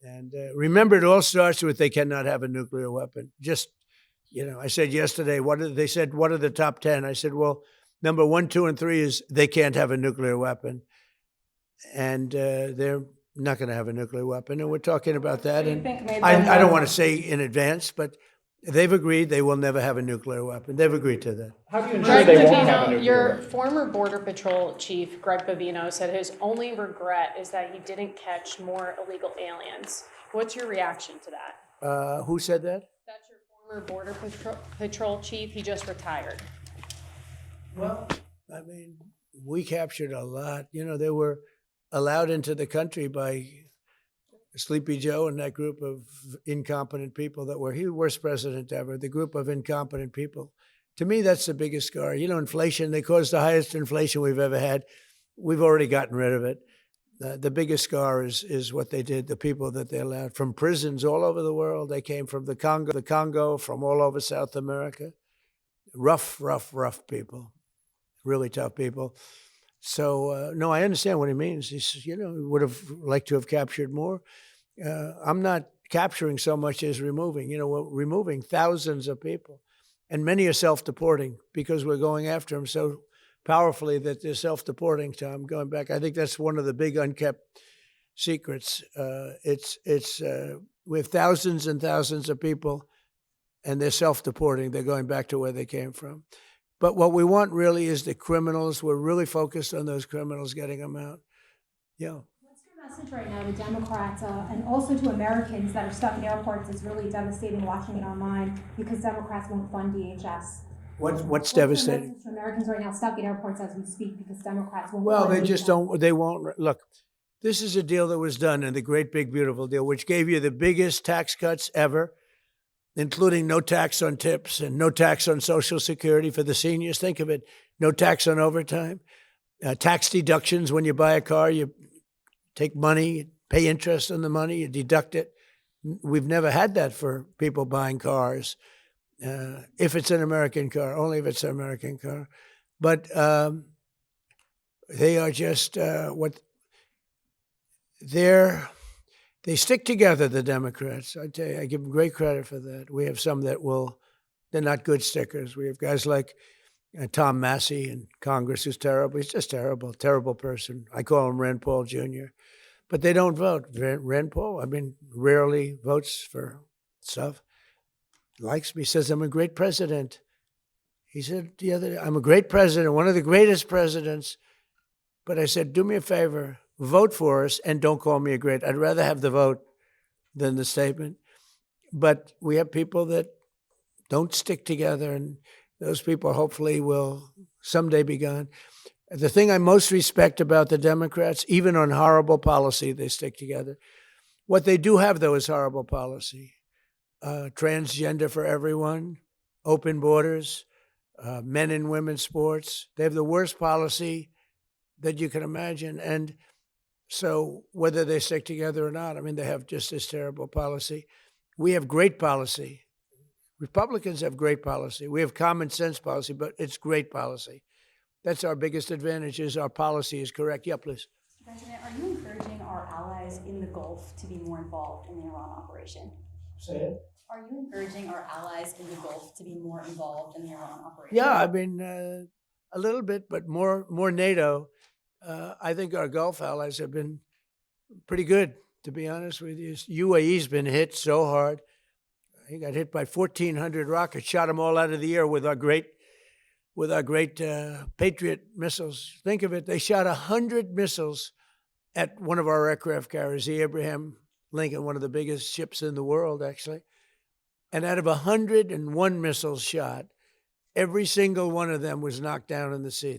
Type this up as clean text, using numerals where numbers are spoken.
And remember, it all starts with they cannot have a nuclear weapon. Just, I said yesterday, they said, what are the top 10? I said, well, number 1, 2, and 3 is they can't have a nuclear weapon. And they're not going to have a nuclear weapon. And we're talking about that. And I don't want to say in advance, but they've agreed they will never have a nuclear weapon. They've agreed to that. How do you ensure they won't have a nuclear Your weapon? former Border Patrol chief, Greg Bavino, said his only regret is that he didn't catch more illegal aliens. What's your reaction to that? Who said that? That's your former Border Patrol chief. He just retired. Well, I mean, we captured a lot. They were allowed into the country by Sleepy Joe and that group of incompetent people that were, he was the worst president ever, the group of incompetent people. To me, that's the biggest scar. Inflation, they caused the highest inflation we've ever had. We've already gotten rid of it. The biggest scar is what they did, the people that they allowed from prisons all over the world. They came from the Congo, from all over South America. Rough people, really tough people. So, no, I understand what he means. He would have liked to have captured more. I'm not capturing so much as removing. We're removing thousands of people, and many are self-deporting because we're going after them so powerfully that they're self-deporting, Tom, going back. I think that's one of the big unkept secrets. We have thousands and thousands of people, and they're self-deporting. They're going back to where they came from. But what we want really is the criminals. We're really focused on those criminals, getting them out. Yeah. What's your message right now to Democrats and also to Americans that are stuck in airports? Is really devastating watching it online because Democrats won't fund DHS. What's devastating? Your message to Americans right now stuck in airports as we speak because Democrats won't Well, fund they just DHS. don't, they won't. Look, this is a deal that was done in the Great Big Beautiful Deal, which gave you the biggest tax cuts ever, including no tax on tips and no tax on Social Security for the seniors. Think of it, no tax on overtime, tax deductions when you buy a car, you take money, you pay interest on the money, you deduct it. We've never had that for people buying cars, if it's an American car, only if it's an American car. But they are just they stick together, the Democrats. I tell you, I give them great credit for that. We have some that they're not good stickers. We have guys like Tom Massey in Congress, who's terrible. He's just terrible person. I call him Rand Paul Jr. But they don't vote. Rand Paul, rarely votes for stuff. Likes me, says I'm a great president. He said the other day, I'm a great president, one of the greatest presidents. But I said, do me a favor, vote for us and don't call me a great. I'd rather have the vote than the statement. But we have people that don't stick together, and those people hopefully will someday be gone. The thing I most respect about the Democrats, even on horrible policy, they stick together. What they do have, though, is horrible policy. Transgender for everyone, open borders, men and women's sports. They have the worst policy that you can imagine. And so whether they stick together or not, they have just this terrible policy. We have great policy. Republicans have great policy. We have common sense policy, but it's great policy. That's our biggest advantage, is our policy is correct. Yeah, please. President, are you encouraging our allies in the Gulf to be more involved in the Iran operation? Say it. Are you encouraging our allies in the Gulf to be more involved in the Iran operation? Yeah, a little bit, but more NATO. I think our Gulf allies have been pretty good, to be honest with you. UAE's been hit so hard. He got hit by 1,400 rockets, shot them all out of the air with our great Patriot missiles. Think of it, they shot 100 missiles at one of our aircraft carriers, the Abraham Lincoln, one of the biggest ships in the world, actually. And out of 101 missiles shot, every single one of them was knocked down in the sea.